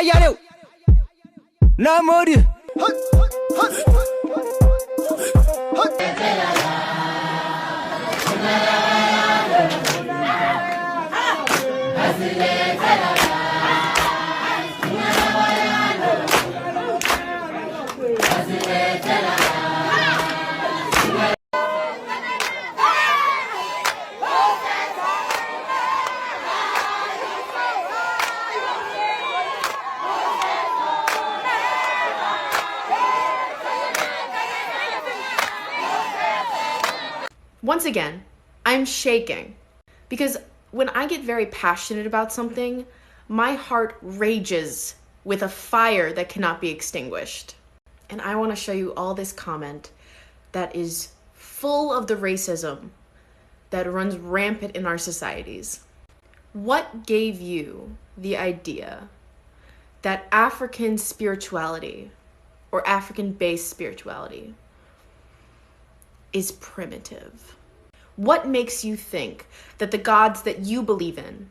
ayaleu. Na mori. Once again, I'm shaking because when I get very passionate about something, my heart rages with a fire that cannot be extinguished. And I want to show you all this comment that is full of the racism that runs rampant in our societies. What gave you the idea that African spirituality or African-based spirituality is primitive? What makes you think that the gods that you believe in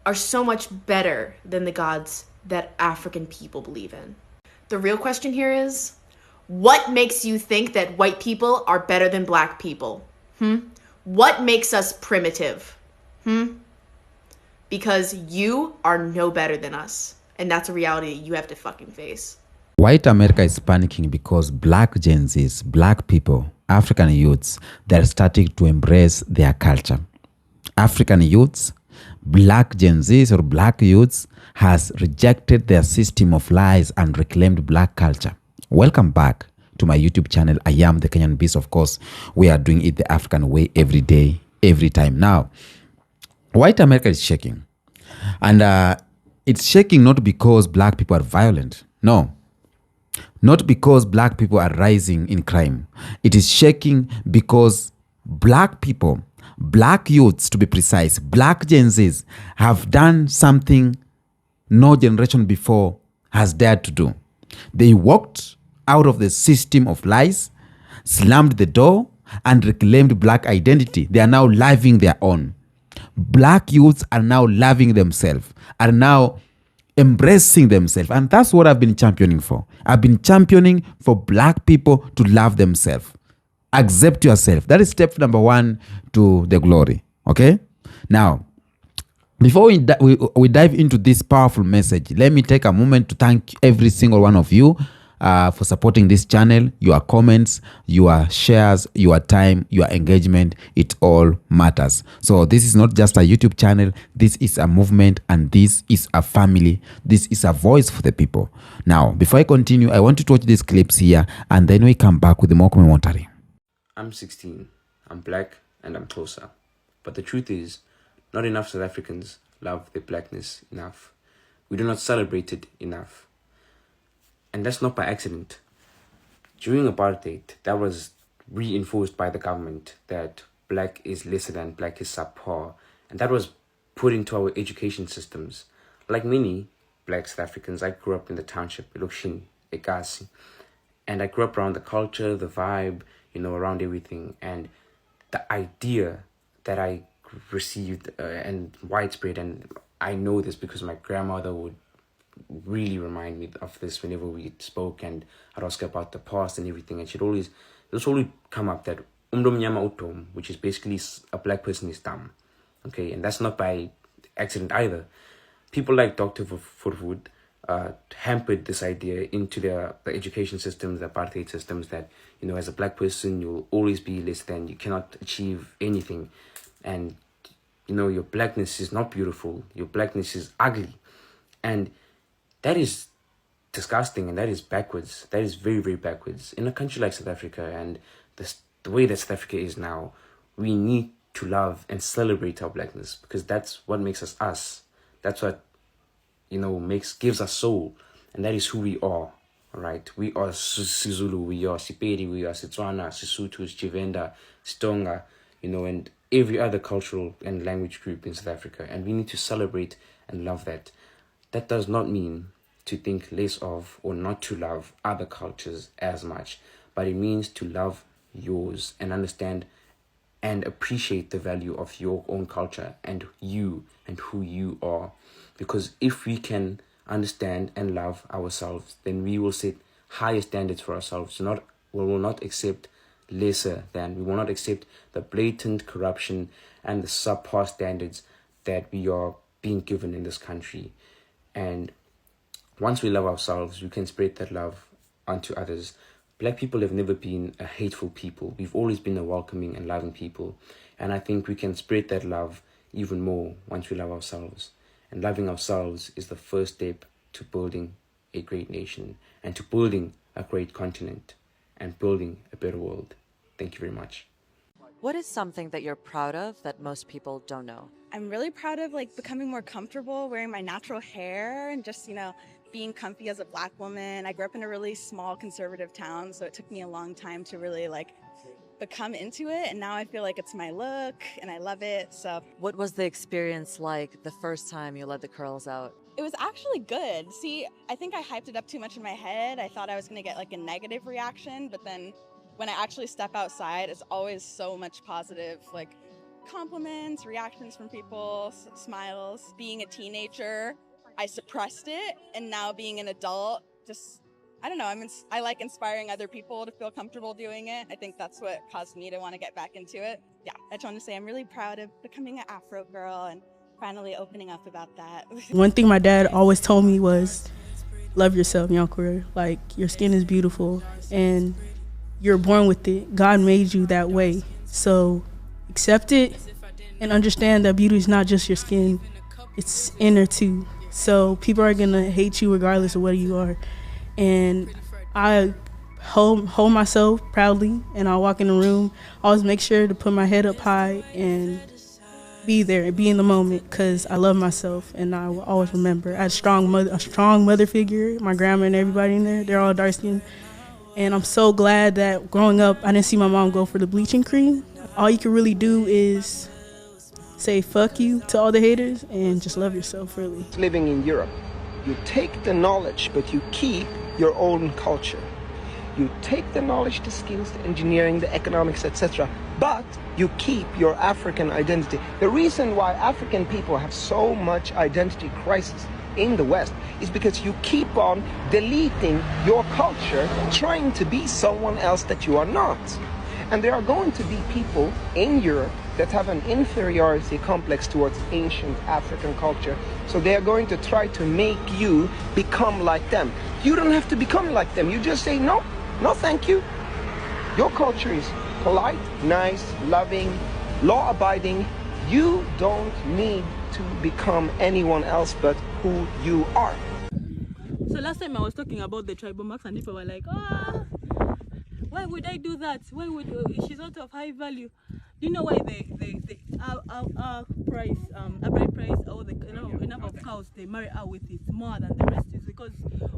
are so much better than the gods that African people believe in? The real question here is, what makes you think that white people are better than black people? What makes us primitive? Because you are no better than us. And that's a reality that you have to fucking face. White America is panicking because black Genzs, black people, African youths, they're starting to embrace their culture. African youths, black Genzs or black youths has rejected their system of lies and reclaimed black culture. Welcome back to my YouTube channel. I am the Kenyan Beast. Of course, we are doing it the African way every day, every time. Now, white America is shaking. And it's shaking not because black people are violent. No. Not because black people are rising in crime. It is shaking because black people, black youths to be precise, black Genzs have done something no generation before has dared to do. They walked out of the system of lies, slammed the door, and reclaimed black identity. They are now living their own. Black youths are now loving themselves, are now embracing themselves. And that's what I've been championing for. I've been championing for black people to love themselves. Accept yourself. That is step number 1 to the glory. Okay? Now, before we dive into this powerful message, let me take a moment to thank every single one of you for supporting this channel. Your comments, your shares, your time, your engagement, it all matters. So this is not just a YouTube channel. This is a movement, and this is a family. This is a voice for the people. Now, before I continue, I want you to watch these clips here, and then we come back with the more commentary. I'm 16, I'm black, and I'm closer. But the truth is, not enough South Africans love their blackness enough. We do not celebrate it enough. And that's not by accident. During apartheid, that was reinforced by the government that black is lesser than, black is subpar. And that was put into our education systems. Like many black South Africans, I grew up in the township, Elokshin, Ekasi. And I grew up around the culture, the vibe, around everything. And the idea that I received and widespread, and I know this because my grandmother would really remind me of this whenever we spoke and I'd ask about the past and everything, and she'd always come up that umdomnyama utom, which is basically a black person is dumb. Okay, and that's not by accident either. People like Dr. Furwood hampered this idea into the education systems, the apartheid systems, that as a black person you'll always be less than, you cannot achieve anything, and your blackness is not beautiful, your blackness is ugly. And that is disgusting, and that is backwards. That is very, very backwards. In a country like South Africa, and the way that South Africa is now, we need to love and celebrate our blackness, because that's what makes us us. That's what, gives us soul, and that is who we are. All right, we are Sizulu, we are Sipedi, we are Setswana, Sesotho, Chivenda, Stonga, and every other cultural and language group in South Africa, and we need to celebrate and love that. That does not mean to think less of or not to love other cultures as much, but it means to love yours and understand and appreciate the value of your own culture and you and who you are. Because if we can understand and love ourselves, then we will set higher standards for ourselves. We will not accept lesser than. We will not accept the blatant corruption and the subpar standards that we are being given in this country. And once we love ourselves, we can spread that love onto others. Black people have never been a hateful people. We've always been a welcoming and loving people. And I think we can spread that love even more once we love ourselves. And loving ourselves is the first step to building a great nation and to building a great continent and building a better world. Thank you very much. What is something that you're proud of that most people don't know? I'm really proud of becoming more comfortable wearing my natural hair and just, being comfy as a Black woman. I grew up in a really small conservative town, so it took me a long time to really become into it. And now I feel like it's my look and I love it. So What was the experience like the first time you let the curls out? it was actually good. See, I think I hyped it up too much in my head. I thought I was going to get a negative reaction, but then when I actually step outside, it's always so much positive, compliments, reactions from people, smiles. Being a teenager, I suppressed it, and now being an adult, I don't know, I like inspiring other people to feel comfortable doing it. I think that's what caused me to want to get back into it. Yeah, I just want to say I'm really proud of becoming an Afro girl and finally opening up about that. One thing my dad always told me was, love yourself, Nyankure. Your skin is beautiful, and you're born with it. God made you that way. So accept it and understand that beauty is not just your skin, it's inner too. So people are gonna hate you regardless of what you are. And I hold myself proudly, and I walk in the room, always make sure to put my head up high and be there and be in the moment, because I love myself, and I will always remember. I had a strong mother figure, my grandma and everybody in there. They're all dark skinned. And I'm so glad that growing up, I didn't see my mom go for the bleaching cream. All you can really do is say fuck you to all the haters and just love yourself, really. Living in Europe, you take the knowledge, but you keep your own culture. You take the knowledge, the skills, the engineering, the economics, etc., but you keep your African identity. The reason why African people have so much identity crisis in the West is because you keep on deleting your culture, trying to be someone else that you are not. And there are going to be people in Europe that have an inferiority complex towards ancient African culture. So they are going to try to make you become like them. You don't have to become like them. You just say, no, thank you. Your culture is polite, nice, loving, law-abiding. You don't need to become anyone else but who you are. So last time I was talking about the tribal marks, and people were like, why would I do that? Why would she's not of high value? Do you know why our price, a bride price, or the number of cows they marry her with is more than the rest? Is because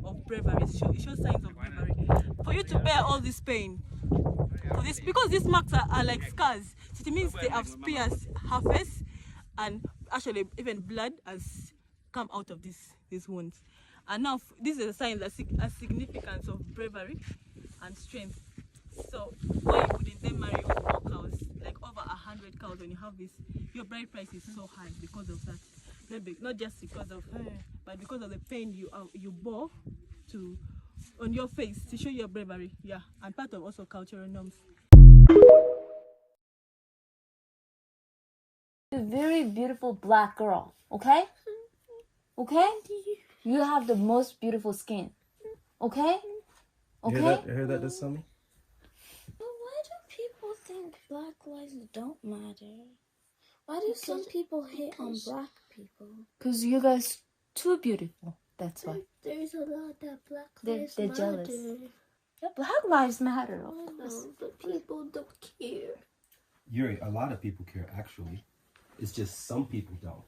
of bravery. It shows signs of bravery. For you to bear all this pain, for this, because these marks are like scars. So it means they have pierced her face, and actually even blood has come out of these wounds. And now this is a sign that a significance of bravery and strength. So why wouldn't they marry with more cows, like over 100 cows, when you have this? Your bride price is so high because of that. Maybe not just because of her, but because of the pain you bore on your face to show your bravery. Yeah, and part of also cultural norms. A very beautiful black girl, okay? Okay? You have the most beautiful skin, okay? Okay? You heard that, Dasami? But why do people think black lives don't matter? Why do some people hate on black people? Because you guys too beautiful, that's why. There's a lot that black lives They're matter. jealous. Yeah, black lives matter, of I course. know, but people don't care. Yuri, a lot of people care, actually. It's just some people don't.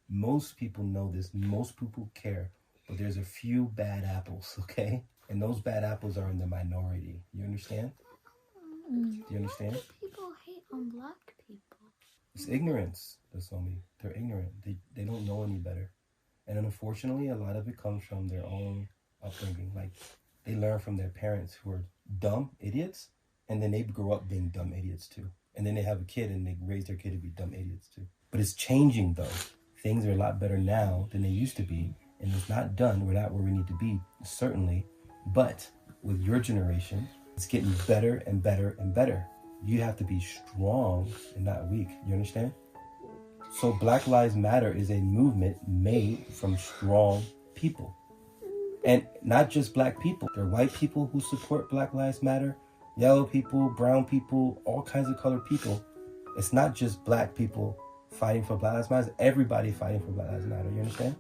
Most people know this. Most people care. But there's a few bad apples, okay? And those bad apples are in the minority. You understand? Do you understand? Why do people hate on black people? It's ignorance, Dasami. They're ignorant. They don't know any better. And unfortunately, a lot of it comes from their own upbringing. Like, they learn from their parents who are dumb idiots, and then they grow up being dumb idiots too. And then they have a kid and they raise their kid to be dumb idiots too. But it's changing though. Things are a lot better now than they used to be. and it's not done. We're not where we need to be, certainly, but with your generation, it's getting better and better and better. You have to be strong and not weak. You understand? So Black Lives Matter is a movement made from strong people. And not just black people. There are white people who support Black Lives Matter, yellow people, brown people, all kinds of colored people. It's not just black people fighting for Black Lives Matter. Everybody fighting for Black Lives Matter. You understand?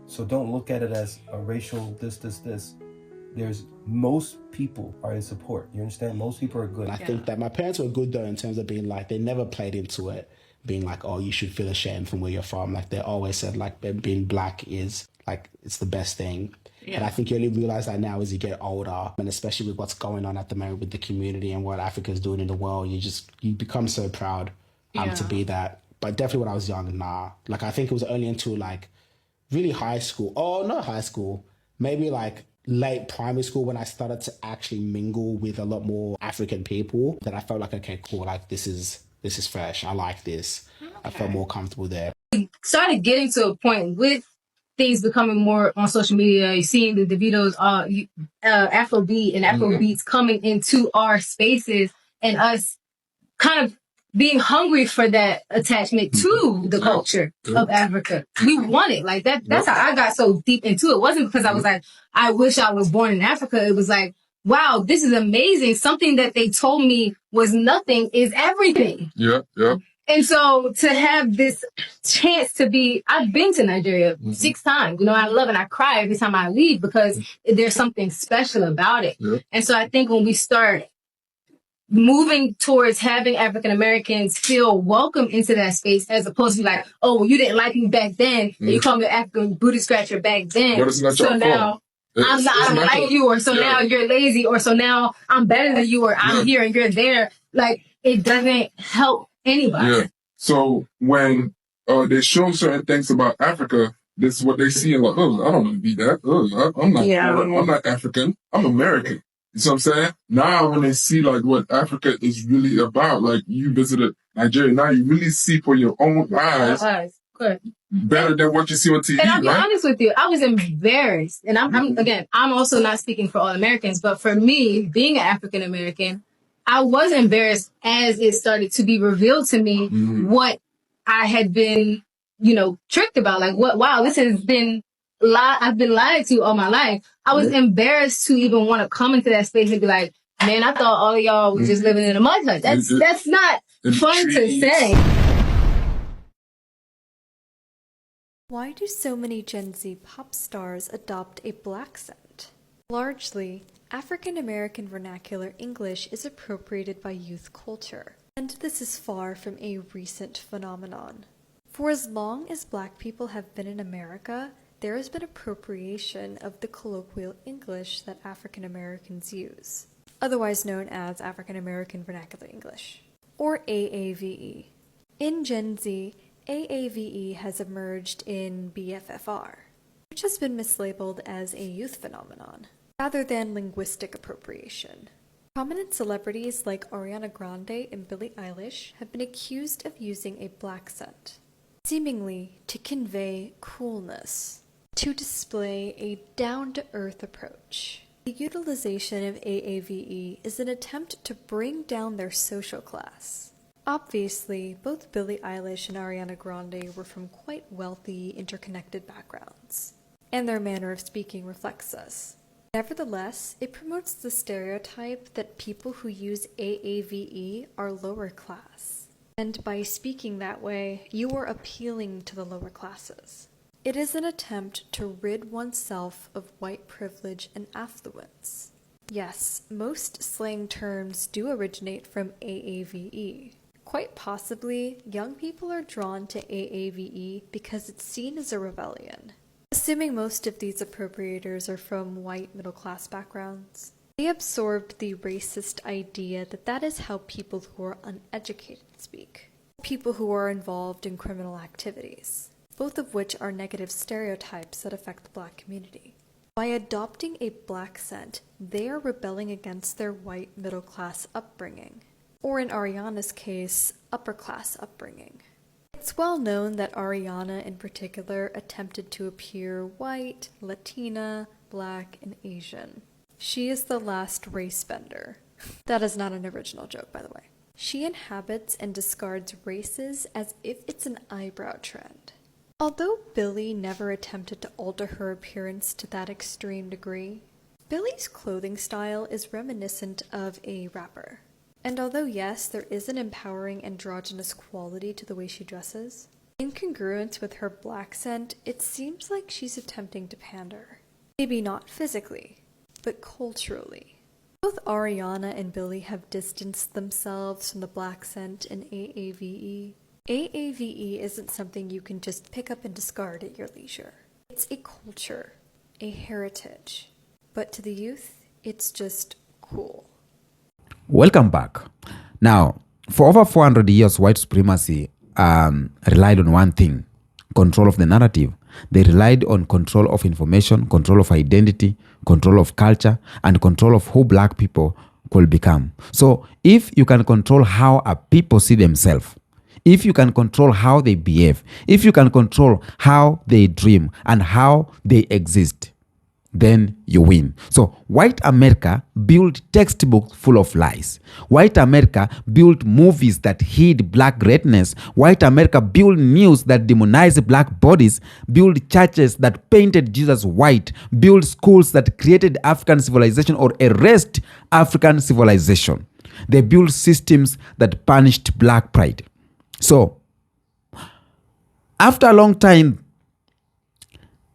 So don't look at it as a racial this. There's most people are in support. You understand? Most people are good. I think that my parents were good though in terms of being like, they never played into it being like, oh, you should feel ashamed from where you're from. Like they always said like being black is like, it's the best thing. Yeah. And I think you only realize that now as you get older, and especially with what's going on at the moment with the community and what Africa's doing in the world, you become so proud to be that. But definitely when I was young, nah. Like I think it was only until like really high school. Oh, not high school. Maybe like late primary school when I started to actually mingle with a lot more African people that I felt like, okay, cool. Like this is fresh. I like this. Okay. I felt more comfortable there. Started getting to a point with things becoming more on social media. You're seeing the Davidos, Afrobeat and Afrobeats coming into our spaces and us kind of being hungry for that attachment to the culture of Africa. We want it. Like that's how I got so deep into it. It wasn't because I was like, I wish I was born in Africa. It was like, wow, this is amazing. Something that they told me was nothing is everything. Yeah. And so to have this chance to be, I've been to Nigeria 6 times. You know, I love it. I cry every time I leave because there's something special about it. And so I think when we start moving towards having African Americans feel welcome into that space, as opposed to be like, oh, well, you didn't like me back then, and you called me an African booty scratcher back then. But it's not so now I don't like you, or so now you're lazy, or so now I'm better than you, or I'm here and you're there. Like it doesn't help anybody. Yeah. So when they show certain things about Africa, this is what they see and like, oh, I don't want to be that. I'm not African. I'm American. You see what I'm saying? Now when they see like what Africa is really about, like you visited Nigeria, now you really see for your own eyes. Good. Better than what you see on TV. And I'll be honest with you, I was embarrassed. And I'm also not speaking for all Americans, but for me, being an African American, I was embarrassed as it started to be revealed to me what I had been, tricked about. Like, wow, this has been I've been lied to all my life. I was embarrassed to even want to come into that space and be like, man, I thought all of y'all were just living in a mud hut. That's not fun to say. Why do so many Gen Z pop stars adopt a black accent? Largely, African American vernacular English is appropriated by youth culture, and this is far from a recent phenomenon. For as long as black people have been in America, there has been appropriation of the colloquial English that African Americans use, otherwise known as African American Vernacular English, or AAVE. In Gen Z, AAVE has emerged in BFFR, which has been mislabeled as a youth phenomenon, rather than linguistic appropriation. Prominent celebrities like Ariana Grande and Billie Eilish have been accused of using a black accent, seemingly to convey coolness, to display a down-to-earth approach. The utilization of AAVE is an attempt to bring down their social class. Obviously, both Billie Eilish and Ariana Grande were from quite wealthy, interconnected backgrounds, and their manner of speaking reflects this. Nevertheless, it promotes the stereotype that people who use AAVE are lower class, and by speaking that way, you are appealing to the lower classes. It is an attempt to rid oneself of white privilege and affluence. Yes, most slang terms do originate from AAVE. Quite possibly, young people are drawn to AAVE because it's seen as a rebellion. Assuming most of these appropriators are from white middle-class backgrounds, they absorbed the racist idea that that is how people who are uneducated speak, people who are involved in criminal activities, both of which are negative stereotypes that affect the black community. By adopting a black accent, they are rebelling against their white middle-class upbringing, or in Ariana's case, upper-class upbringing. It's well known that Ariana in particular attempted to appear white, Latina, black, and Asian. She is the last race bender. That is not an original joke, by the way. She inhabits and discards races as if it's an eyebrow trend. Although Billie never attempted to alter her appearance to that extreme degree, Billie's clothing style is reminiscent of a rapper. And although yes, there is an empowering androgynous quality to the way she dresses, in congruence with her black scent, it seems like she's attempting to pander. Maybe not physically, but culturally. Both Ariana and Billie have distanced themselves from the black scent in AAVE. AAVE isn't something you can just pick up and discard at your leisure. It's a culture, a heritage. But to the youth, it's just cool. Welcome back. Now, for over 400 years, white supremacy relied on one thing: control of the narrative. They relied on control of information, control of identity, control of culture, and control of who black people could become. So if you can control how a people see themselves, if you can control how they behave, if you can control how they dream and how they exist, then you win. So white America built textbooks full of lies. White America built movies that hid black greatness. White America built news that demonized black bodies, built churches that painted Jesus white, built schools that created African civilization or erased African civilization. They built systems that punished black pride. So after a long time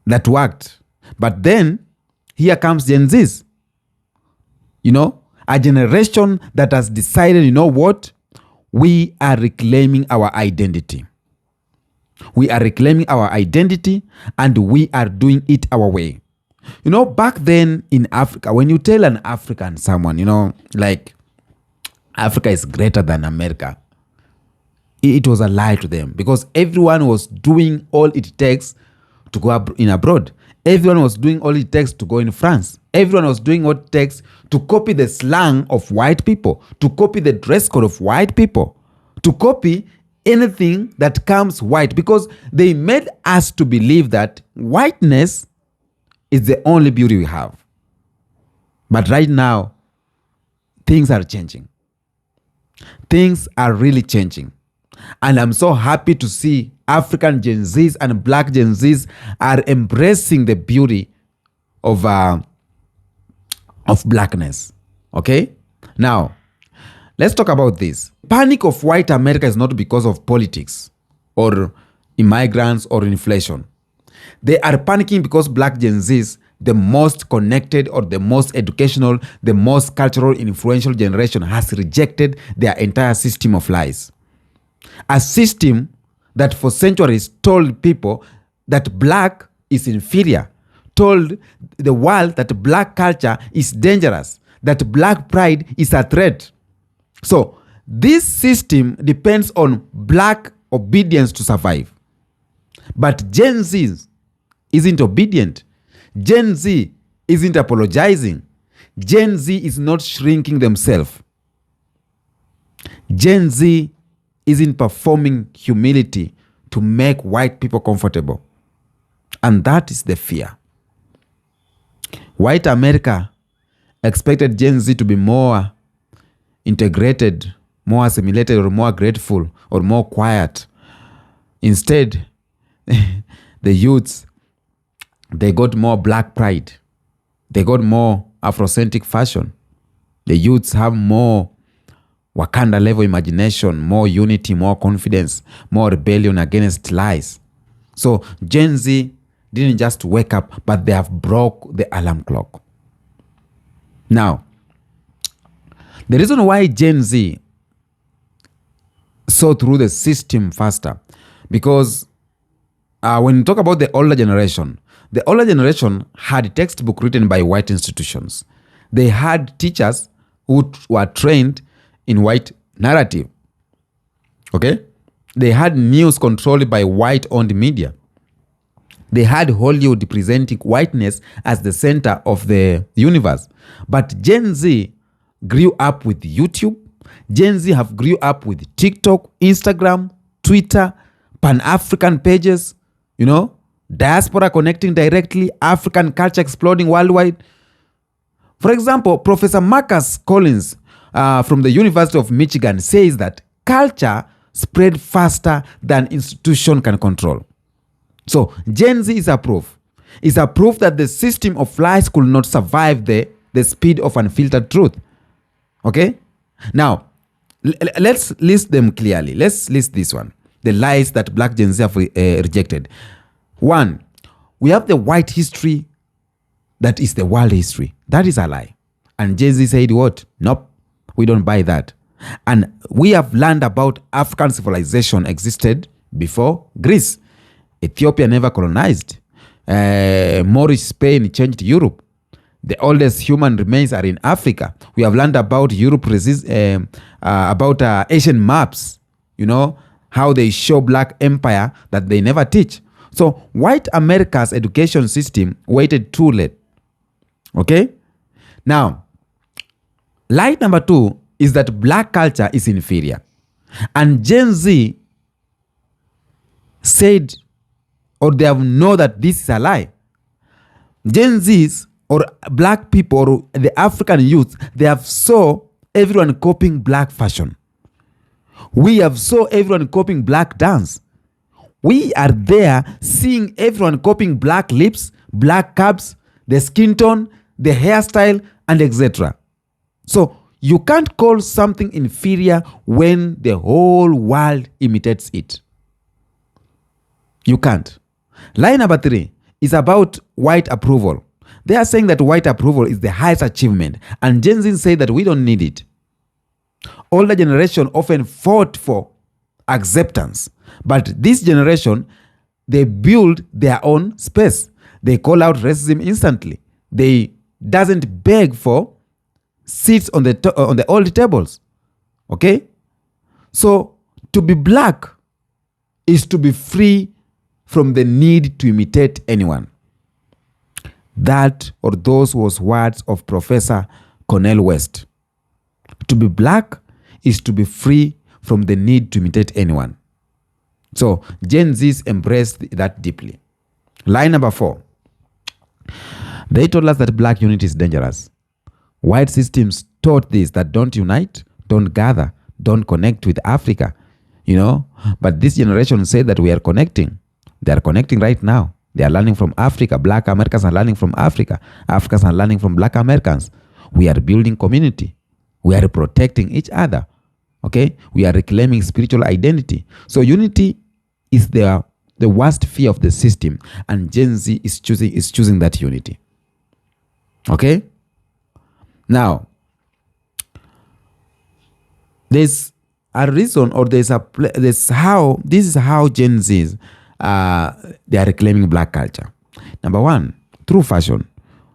that worked, but then here comes Gen Z's. A generation that has decided, you know what? We are reclaiming our identity. We are reclaiming our identity and we are doing it our way. Back then in Africa, when you tell an African someone, like Africa is greater than America, it was a lie to them because everyone was doing all it takes to go abroad. Everyone was doing all it takes to go in France. Everyone was doing what it takes to copy the slang of white people, to copy the dress code of white people, to copy anything that comes white, because they made us to believe that whiteness is the only beauty we have. But right now, things are changing. Things are really changing. And I'm so happy to see African Gen Zs and Black Gen Zs are embracing the beauty of blackness. Okay? Now, let's talk about this. Panic of white America is not because of politics or immigrants or inflation. They are panicking because Black Gen Zs, the most connected or the most educational, the most cultural influential generation, has rejected their entire system of lies. A system that for centuries told people that black is inferior, told the world that black culture is dangerous, that black pride is a threat. So this system depends on black obedience to survive. But Gen Z isn't obedient. Gen Z isn't apologizing. Gen Z is not shrinking themselves. Gen Z isn't performing humility to make white people comfortable. And that is the fear. White America expected Gen Z to be more integrated, more assimilated, or more grateful, or more quiet. Instead, the youths, they got more black pride. They got more Afrocentric fashion. The youths have more Wakanda level imagination, more unity, more confidence, more rebellion against lies. So Gen Z didn't just wake up, but they have broke the alarm clock. Now, the reason why Gen Z saw through the system faster, because when you talk about the older generation had a textbook written by white institutions. They had teachers who were trained in white narrative. Okay? They had news controlled by white-owned media. They had Hollywood presenting whiteness as the center of the universe. But Gen Z grew up with YouTube. Gen Z have grew up with TikTok, Instagram, Twitter, Pan-African pages, diaspora connecting directly, African culture exploding worldwide. For example, Professor Marcus Collins from the University of Michigan says that culture spread faster than institution can control. So Gen Z is a proof. It's a proof that the system of lies could not survive the speed of unfiltered truth. Okay? Now, let's list them clearly. Let's list this one. The lies that Black Gen Z have rejected. 1, we have the white history that is the world history. That is a lie. And Gen Z said what? Nope, we don't buy that. And we have learned about African civilization existed before Greece. Ethiopia never colonized. Moorish Spain changed Europe. The oldest human remains are in Africa. We have learned about Europe about Asian maps, how they show Black empire that they never teach. So white America's education system waited too late. Okay? Now, lie number 2 is that Black culture is inferior. And Gen Z said, or they have known that this is a lie. Gen Zs or Black people or the African youth, they have saw everyone copying Black fashion. We have saw everyone copying Black dance. We are there seeing everyone copying Black lips, Black cabs, the skin tone, the hairstyle, and etc. So you can't call something inferior when the whole world imitates it. You can't. Lie number 3 is about white approval. They are saying that white approval is the highest achievement, and Gen Z say that we don't need it. Older generation often fought for acceptance, but this generation, they build their own space. They call out racism instantly. They doesn't beg for seats on the old tables. Okay? So to be Black is to be free from the need to imitate anyone. That or those was words of Professor Cornel West. To be Black is to be free from the need to imitate anyone. So Gen Zs embraced that deeply. Lie number 4. They told us that Black unity is dangerous. White systems taught this, that don't unite, don't gather, don't connect with Africa. But this generation said that we are connecting. They are connecting right now. They are learning from Africa. Black Americans are learning from Africa. Africans are learning from Black Americans. We are building community. We are protecting each other. Okay? We are reclaiming spiritual identity. So unity is the worst fear of the system, and Gen Z is choosing that unity. Okay? Now, there's a reason, or this is how Gen Zs they are reclaiming Black culture. Number 1, through fashion.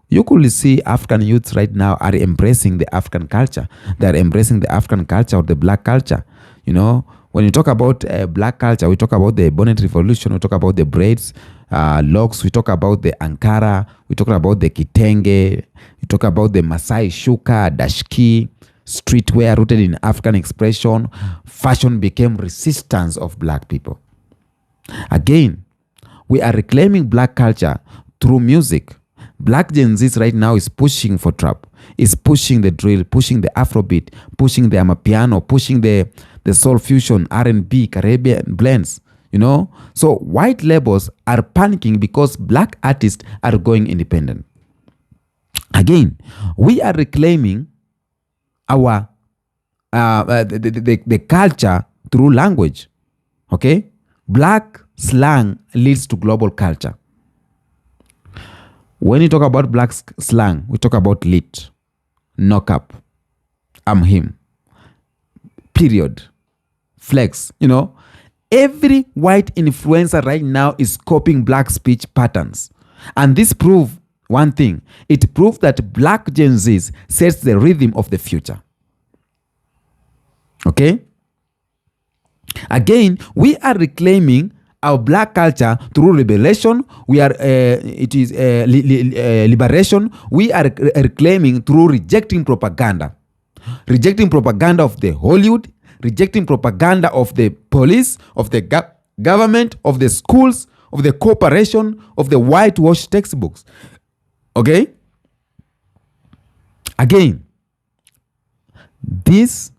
You could see African youths right now are embracing the African culture. They are embracing the African culture or the Black culture. When you talk about Black culture, we talk about the bonnet revolution, we talk about the braids, locks, we talk about the Ankara, we talk about the Kitenge, we talk about the Masai Shuka, Dashki, streetwear rooted in African expression. Fashion became resistance of Black people. Again, we are reclaiming Black culture through music. Black Gen Z right now is pushing for trap, is pushing the drill, pushing the Afrobeat, pushing the Amapiano, pushing the soul fusion, R&B, Caribbean blends, So white labels are panicking because Black artists are going independent. Again, we are reclaiming our the culture through language. Okay? Black slang leads to global culture. When you talk about Black slang, we talk about lit, knock up, I'm him, period, flex. Every white influencer right now is copying Black speech patterns. And this proves one thing. It proves that Black Gen Zs sets the rhythm of the future. Okay? Again, we are reclaiming our Black culture through liberation. We are liberation. We are reclaiming through rejecting propaganda of the Hollywood, rejecting propaganda of the police, of the government, of the schools, of the corporation, of the whitewash textbooks. Okay? Again, this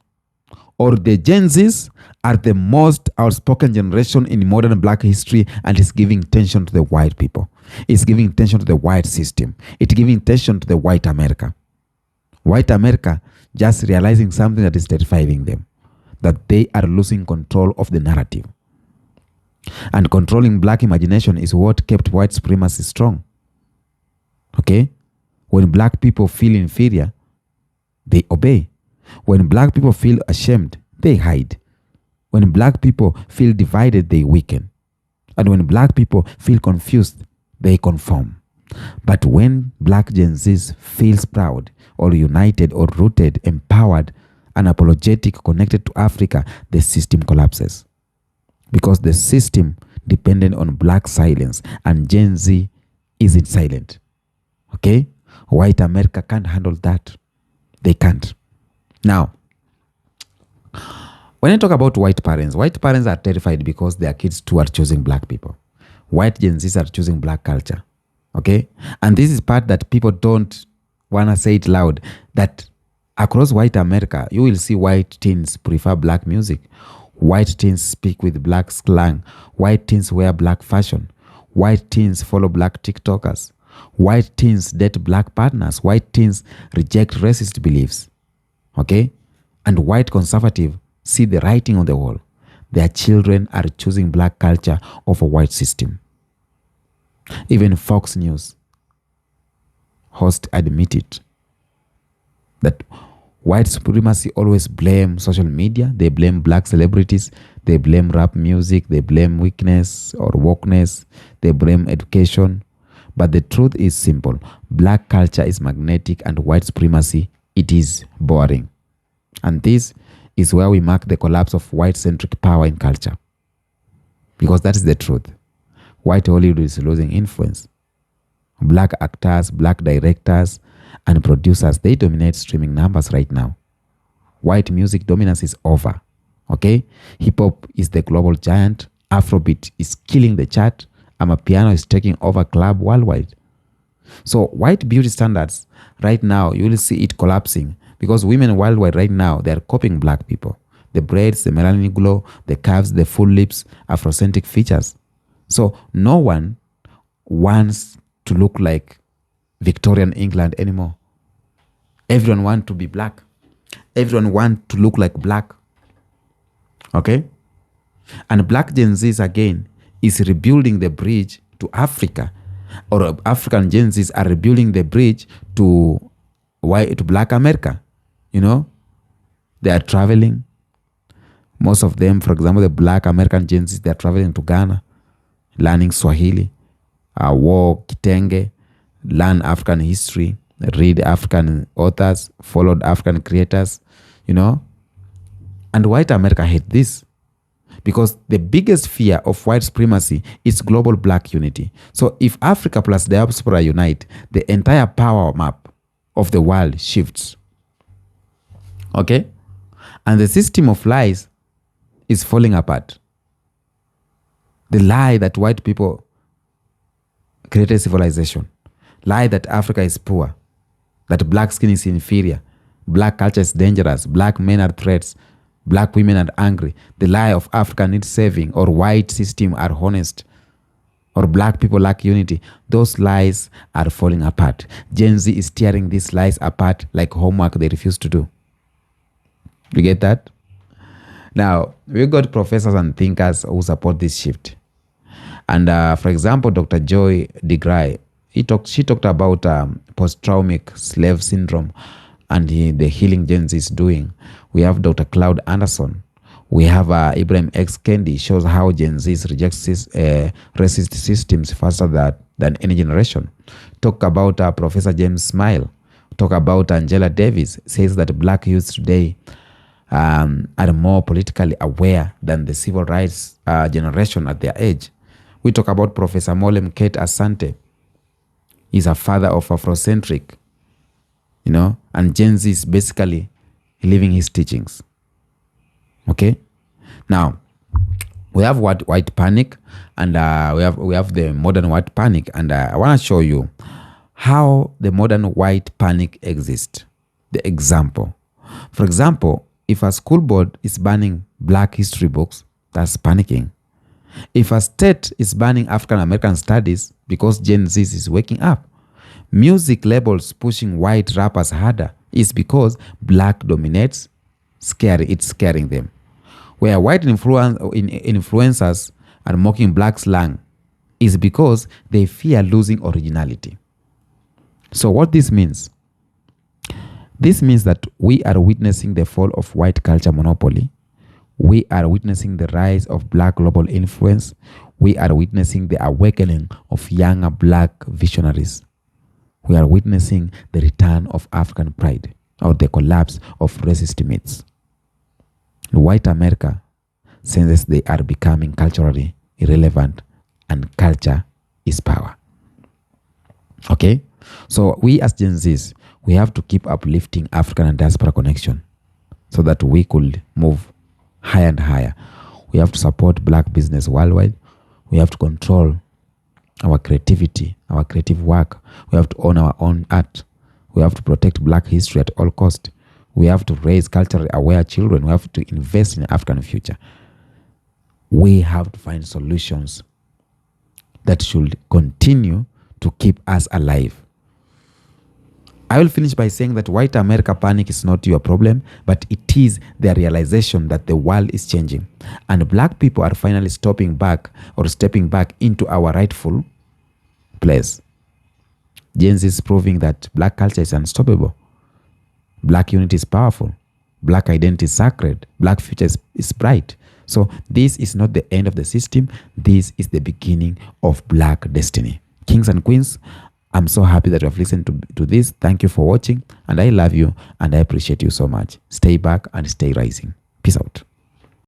or the Gen Zs are the most outspoken generation in modern black history, and is giving attention to the white people. It's giving attention to the white system. It's giving attention to the white America. White America just realizing something that is terrifying them, that they are losing control of the narrative. And controlling black imagination is what kept white supremacy strong. Okay? When black people feel inferior, they obey. When black people feel ashamed, they hide. When black people feel divided, they weaken. And when black people feel confused, they conform. But when black Gen Zs feels proud or united or rooted, empowered, unapologetic, connected to Africa, the system collapses. Because the system depended on black silence, and Gen Z isn't silent. Okay? White America can't handle that. They can't. Now, when I talk about white parents are terrified because their kids too are choosing black people. White Gen Zs are choosing black culture. Okay? And this is part that people don't want to say it loud, that across white America, you will see white teens prefer black music. White teens speak with black slang. White teens wear black fashion. White teens follow black TikTokers. White teens date black partners. White teens reject racist beliefs. Okay? And white conservatives see the writing on the wall. Their children are choosing black culture over white system. Even Fox News host admitted that white supremacy always blame social media. They blame black celebrities. They blame rap music. They blame weakness or wokeness. They blame education. But the truth is simple. Black culture is magnetic, and white supremacy, it is boring. And this is where we mark the collapse of white-centric power in culture. Because that is the truth. White Hollywood is losing influence. Black actors, black directors, and producers, they dominate streaming numbers right now. White music dominance is over. Okay? Hip-hop is the global giant. Afrobeat is killing the chart. Amapiano is taking over club worldwide. So white beauty standards, right now, you will see it collapsing, because women worldwide right now, they are copying black people. The braids, the melanin glow, the curves, the full lips, Afrocentric features. So no one wants to look like Victorian England anymore. Everyone wants to be black. Everyone wants to look like black. Okay? And black Gen Zs, again, is rebuilding the bridge to Africa. Or African Gen Zs are rebuilding the bridge to black America. You know? They are traveling. Most of them, for example, the black American Gen Zs, they are traveling to Ghana, learning Swahili, walk Kitenge, learn African history, read African authors, followed African creators, you know. And white America hate this, because the biggest fear of white supremacy is global black unity. So if Africa plus diaspora unite, the entire power map of the world shifts. Okay? And the system of lies is falling apart. The lie that white people created civilization, lie that Africa is poor, that black skin is inferior, black culture is dangerous, black men are threats, black women are angry, the lie of Africa needs saving, or white system are honest, or black people lack unity. Those lies are falling apart. Gen Z is tearing these lies apart like homework they refuse to do. You get that? Now, we got professors and thinkers who support this shift. And for example, Dr. Joy DeGray, she talked about post-traumatic slave syndrome and the healing Gen Z is doing. We have Dr. Cloud Anderson. We have Ibrahim X. Kendi, shows how Gen Z rejects racist systems faster than any generation. Talk about Professor James Smile. Talk about Angela Davis, says that black youth today are more politically aware than the civil rights generation at their age. We talk about Professor Molem Kate Asante. He's a father of Afrocentric, you know, and Gen Z is basically living his teachings. Okay? Now, We have white panic, and we have the modern white panic, and I want to show you how the modern white panic exists. The example, for example, if a school board is banning Black history books, that's panicking. If a state is banning African American studies because Gen Z is waking up, music labels pushing white rappers harder is because Black dominates. It's scaring them. Where white influencers are mocking Black slang is because they fear losing originality. So what this means? This means that we are witnessing the fall of white culture monopoly. We are witnessing the rise of Black global influence. We are witnessing the awakening of younger Black visionaries. We are witnessing the return of African pride, or the collapse of racist myths. White America senses they are becoming culturally irrelevant, and culture is power. Okay? So we as Gen Zs, we have to keep uplifting African and diaspora connection so that we could move higher and higher. We have to support Black business worldwide. We have to control our creativity, our creative work. We have to own our own art. We have to protect Black history at all costs. We have to raise culturally aware children. We have to invest in the African future. We have to find solutions that should continue to keep us alive. I will finish by saying that white America panic is not your problem, but it is the realization that the world is changing, and Black people are finally stepping back into our rightful place. Genz is proving that Black culture is unstoppable. Black unity is powerful. Black identity is sacred. Black future is bright. So this is not the end of the system. This is the beginning of Black destiny. Kings and queens, I'm so happy that you have listened to this. Thank you for watching, and I love you, and I appreciate you so much. Stay back and stay rising. Peace out.